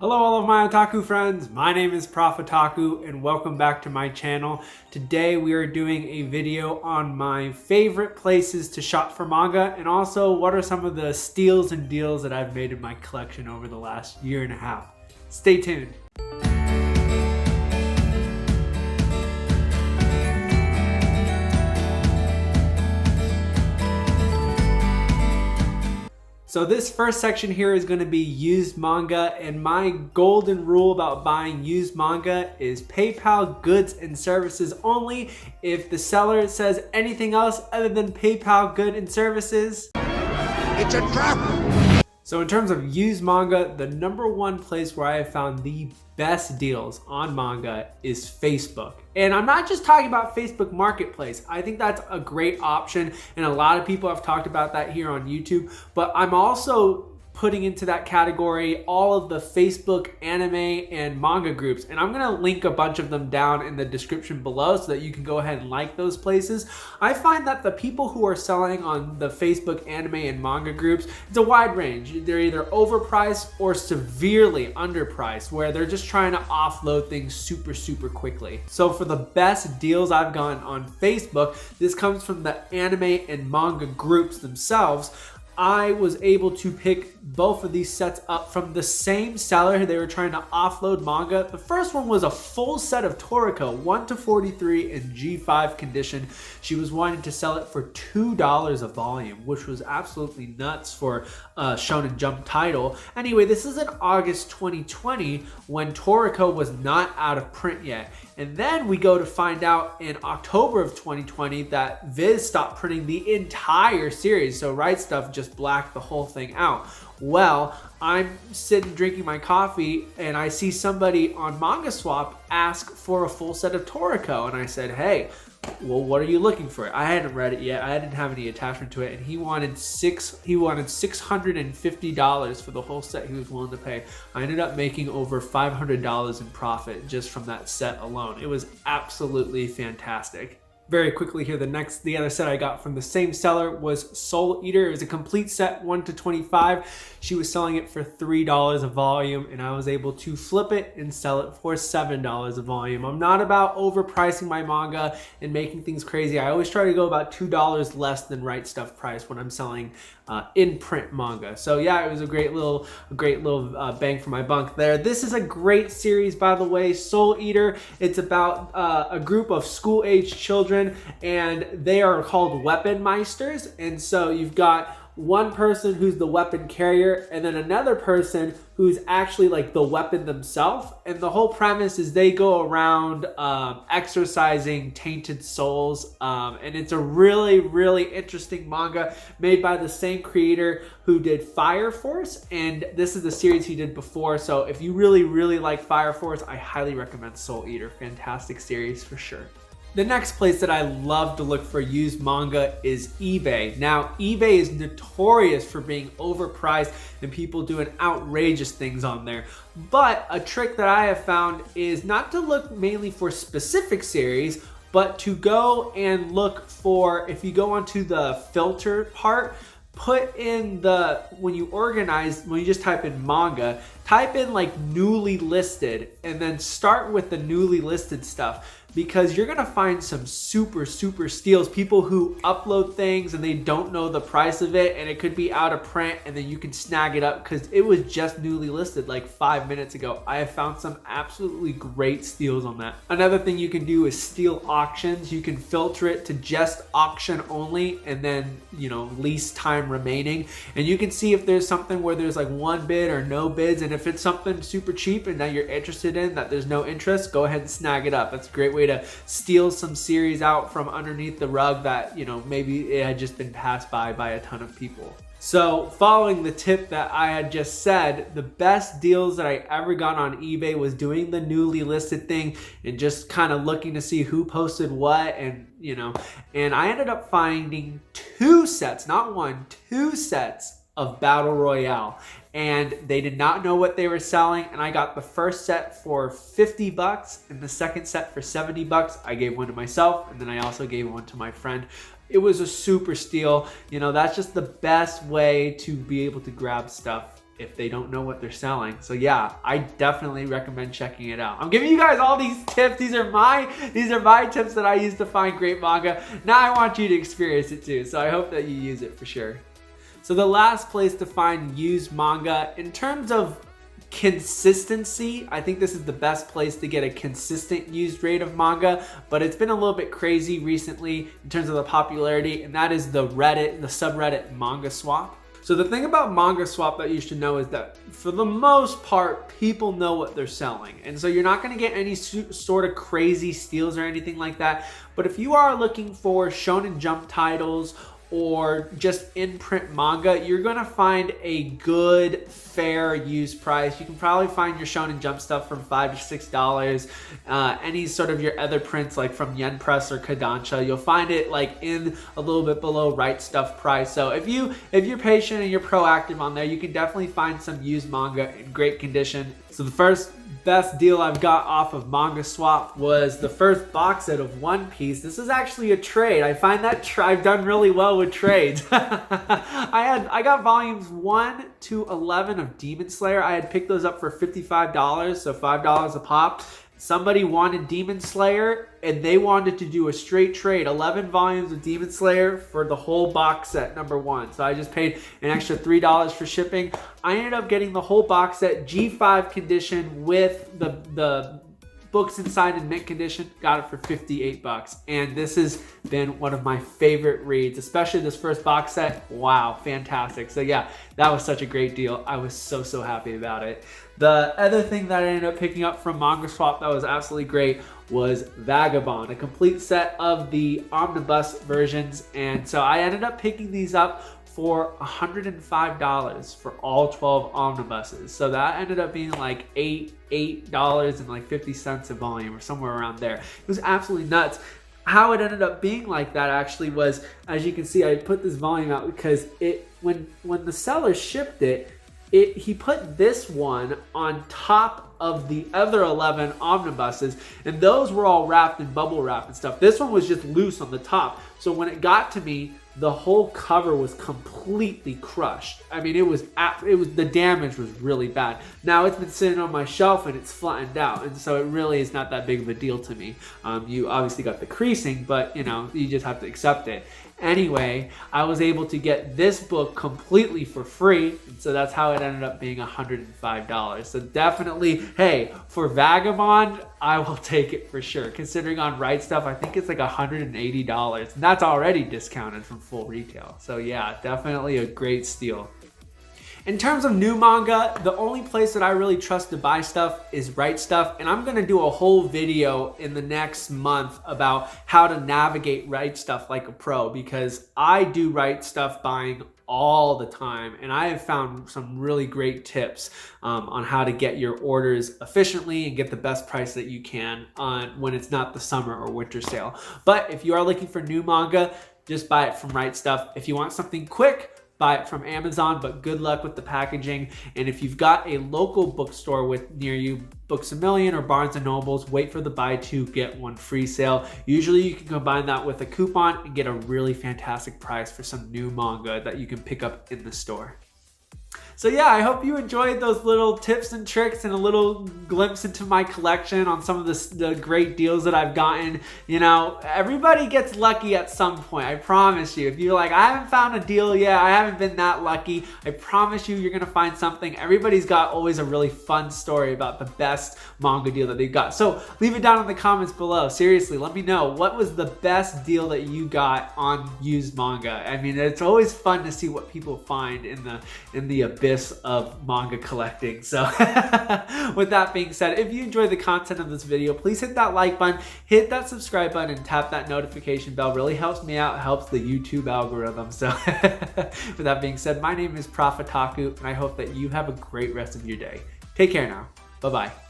Hello all of my otaku friends, my name is Prof Otaku and welcome back to my channel. Today we are doing a video on my favorite places to shop for manga and also what are some of the steals and deals that I've made in my collection over the last year and a half. Stay tuned. So this first section here is going to be used manga, and my golden rule about buying used manga is PayPal goods and services only. If the seller says anything else other than PayPal good and services, it's a trap! So in terms of used manga, the number one place where I have found the best deals on manga is Facebook. And I'm not just talking about Facebook Marketplace. I think that's a great option, and a lot of people have talked about that here on YouTube, but I'm also putting into that category all of the Facebook anime and manga groups, and I'm gonna link a bunch of them down in the description below so that you can go ahead and like those places. I find that the people who are selling on the Facebook anime and manga groups, it's a wide range. They're either overpriced or severely underpriced, where they're just trying to offload things super quickly. So for the best deals I've gotten on Facebook, this comes from the anime and manga groups themselves. I was able to pick both of these sets up from the same seller. They were trying to offload manga. The first one was a full set of Toriko, 1-43 in G5 condition. She was wanting to sell it for $2 a volume, which was absolutely nuts for a Shonen Jump title. Anyway, this is in August 2020 when Toriko was not out of print yet. And then we go to find out in October of 2020 that Viz stopped printing the entire series. So Right Stuff just blacked the whole thing out. Well, I'm sitting drinking my coffee and I see somebody on Manga Swap ask for a full set of Toriko. And I said, hey, well, what are you looking for? I hadn't read it yet. I didn't have any attachment to it, and he wanted $650 for the whole set he was willing to pay. I ended up making over $500 in profit just from that set alone. It was absolutely fantastic. Very quickly here, the other set I got from the same seller was Soul Eater. It was a complete set, 1-25. She was selling it for $3 a volume, and I was able to flip it and sell it for $7 a volume. I'm not about overpricing my manga and making things crazy. I always try to go about $2 less than Right Stuff price when I'm selling in print manga. So yeah, it was a great little bang for my buck there. This is a great series, by the way, Soul Eater. It's about a group of school-aged children, and they are called weapon meisters. And so you've got one person who's the weapon carrier and then another person who's actually like the weapon themselves. And the whole premise is they go around exorcising tainted souls. And it's a really interesting manga made by the same creator who did Fire Force. And this is the series he did before. So if you really like Fire Force, I highly recommend Soul Eater. Fantastic series for sure. The next place that I love to look for used manga is eBay. Now, eBay is notorious for being overpriced and people doing outrageous things on there. But a trick that I have found is not to look mainly for specific series, but to go and look for, if you go onto the filter part, put in when you just type in manga, type in like newly listed and then start with the newly listed stuff, because you're gonna find some super steals. People who upload things and they don't know the price of it, and it could be out of print, and then you can snag it up because it was just newly listed like 5 minutes ago. I have found some absolutely great steals on that. Another thing you can do is steal auctions. You can filter it to just auction only and then, least time remaining, and you can see if there's something where there's like one bid or no bids, and if it's something super cheap and that you're interested in that there's no interest, go ahead and snag it up. That's a great way to steal some series out from underneath the rug that, maybe it had just been passed by a ton of people. So following the tip that I had just said, the best deals that I ever got on eBay was doing the newly listed thing and just kind of looking to see who posted what, and and I ended up finding two sets of Battle Royale, and they did not know what they were selling, and I got the first set for $50 and the second set for $70. I gave one to myself, and then I also gave one to my friend. It was a super steal. That's just the best way to be able to grab stuff if they don't know what they're selling. So yeah, I definitely recommend checking it out. I'm giving you guys all these tips. These are my tips that I use to find great manga. Now I want you to experience it too. So I hope that you use it for sure. So the last place to find used manga, in terms of consistency, I think this is the best place to get a consistent used rate of manga, but it's been a little bit crazy recently in terms of the popularity, and that is the subreddit Manga Swap. So the thing about Manga Swap that you should know is that for the most part, people know what they're selling. And so you're not gonna get any sort of crazy steals or anything like that. But if you are looking for Shonen Jump titles or just in-print manga, you're gonna find a good, fair used price. You can probably find your Shonen Jump stuff from $5 to $6. Any sort of your other prints like from Yen Press or Kodansha, you'll find it like in a little bit below Right Stuff price. So if you're patient and you're proactive on there, you can definitely find some used manga in great condition. So the first best deal I've got off of Manga Swap was the first box set of One Piece. This is actually a trade. I find that I've done really well with trades. I got volumes 1 to 11 of Demon Slayer. I had picked those up for $55, so $5 a pop. Somebody wanted Demon Slayer and they wanted to do a straight trade, 11 volumes of Demon Slayer for the whole box set, number 1. So I just paid an extra $3 for shipping. I ended up getting the whole box set, G5 condition with the books inside in mint condition. Got it for $58. And this has been one of my favorite reads, especially this first box set. Wow, fantastic. So yeah, that was such a great deal. I was so happy about it. The other thing that I ended up picking up from Manga Swap that was absolutely great was Vagabond, a complete set of the omnibus versions. And so I ended up picking these up for $105 for all 12 omnibuses. So that ended up being like $8 and like 50 cents a volume or somewhere around there. It was absolutely nuts. How it ended up being like that actually was, as you can see, I put this volume out because when the seller shipped it, he put this one on top of the other 11 omnibuses, and those were all wrapped in bubble wrap and stuff. This one was just loose on the top. So when it got to me, the whole cover was completely crushed. I mean, the damage was really bad. Now it's been sitting on my shelf and it's flattened out, and so it really is not that big of a deal to me. You obviously got the creasing, but you just have to accept it. Anyway, I was able to get this book completely for free, and so that's how it ended up being $105. So definitely, hey, for Vagabond, I will take it for sure. Considering on Right Stuff, I think it's like $180, and that's already discounted from full retail. So yeah, definitely a great steal. In terms of new manga, the only place that I really trust to buy stuff is Right Stuff, and I'm gonna do a whole video in the next month about how to navigate Right Stuff like a pro, because I do Right Stuff buying all the time, and I have found some really great tips on how to get your orders efficiently and get the best price that you can on when it's not the summer or winter sale. But if you are looking for new manga, just buy it from Right Stuff. If you want something quick, buy it from Amazon, but good luck with the packaging. And if you've got a local bookstore near you, Books A Million or Barnes & Nobles, wait for the buy two, get one free sale. Usually you can combine that with a coupon and get a really fantastic price for some new manga that you can pick up in the store. So yeah, I hope you enjoyed those little tips and tricks and a little glimpse into my collection on some of the great deals that I've gotten. Everybody gets lucky at some point, I promise you. If you're like, I haven't found a deal yet, I haven't been that lucky, I promise you, you're gonna find something. Everybody's got always a really fun story about the best manga deal that they've got. So leave it down in the comments below. Seriously, let me know, what was the best deal that you got on used manga? I mean, it's always fun to see what people find in the abyss of manga collecting. So with that being said, if you enjoyed the content of this video, please hit that like button, hit that subscribe button, and tap that notification bell. Really helps me out, helps the YouTube algorithm. So with that being said, my name is Prof Otaku, and I hope that you have a great rest of your day. Take care now. Bye-bye.